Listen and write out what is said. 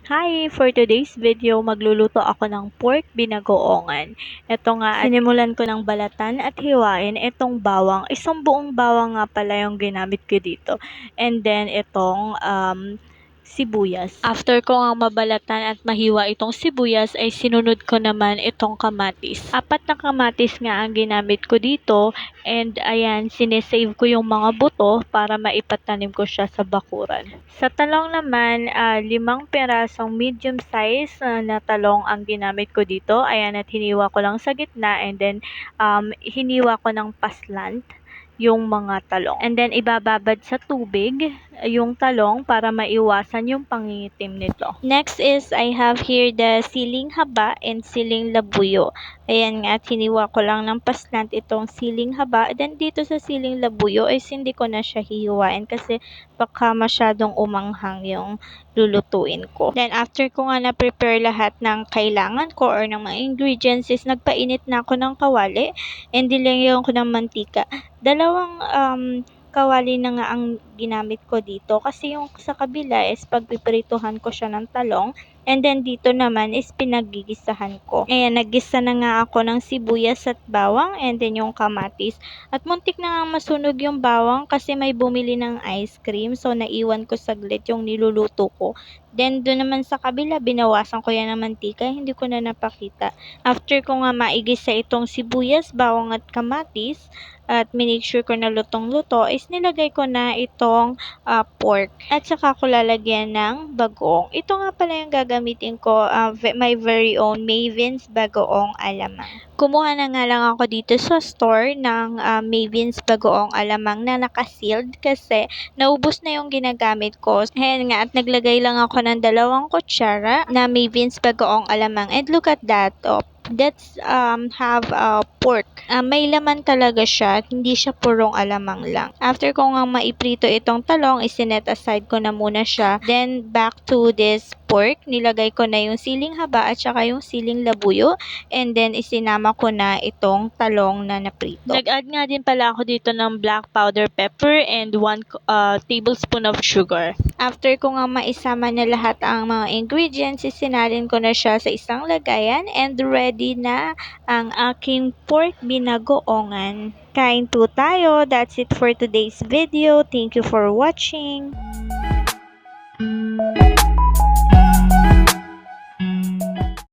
Hi! For today's video, magluluto ako ng pork binagoongan. Ito nga, sinimulan ko ng balatan at hiwain itong bawang. Isang buong bawang nga pala yung ginamit ko dito. And then, itong sibuyas. After ko nga mabalatan at mahiwa itong sibuyas, ay sinunod ko naman itong kamatis. 4 na kamatis nga ang ginamit ko dito. And ayan, sinesave ko yung mga buto para maipatanim ko siya sa bakuran. Sa talong naman, 5 pirasong medium size na talong ang ginamit ko dito. Ayan, at hiniwa ko lang sa gitna and then hiniwa ko ng paslant yung mga talong. And then ibababad sa tubig yung talong para maiwasan yung pangingitim nito. Next is I have here the siling haba and siling labuyo. Ayan nga, hiniwa ko lang ng paslant itong siling haba. Then dito sa siling labuyo is hindi ko na siya hihiwain kasi baka masyadong umanghang yung lulutuin ko. Then after ko nga na-prepare lahat ng kailangan ko or ng mga ingredients is nagpainit na ako ng kawali and nilagyan ko ng mantika. Dalawang kawali na nga ang ginamit ko dito kasi yung sa kabila is pagpiprituhan ko siya ng talong and then dito naman is pinagigisahan ko. Ayan, naggisa na nga ako ng sibuyas at bawang and then yung kamatis. At muntik na nga masunog yung bawang kasi may bumili ng ice cream so naiwan ko saglit yung niluluto ko. Then doon naman sa kabila, binawasan ko yan ng mantika, hindi ko na napakita. After ko nga maigisa itong sibuyas, bawang at kamatis, at minake sure ko na lutong-luto, is nilagay ko na itong pork. At saka ko lalagyan ng bagoong. Ito nga pala yung gagamitin ko, my very own Maven's bagoong alamang. Kumuha na nga lang ako dito sa store ng Maven's bagoong alamang na naka-sealed kasi naubos na yung ginagamit ko. Ayan nga, at naglagay lang ako ng 2 kutsara na Maven's bagoong alamang. And look at that, that's have pork. May laman talaga siya, hindi siya purong alamang lang. After ko nga maiprito itong talong, isinet aside ko na muna siya. Then back to this pork, nilagay ko na yung siling haba at saka yung siling labuyo. And then isinama ko na itong talong na naprito. Nag-add nga din pala ako dito ng black powder pepper and 1 tablespoon of sugar. After ko nga maisama na lahat ang mga ingredients, isinalin ko na siya sa isang lagayan and ready na ang aking pork binagoongan. Kain po tayo. That's it for today's video. Thank you for watching.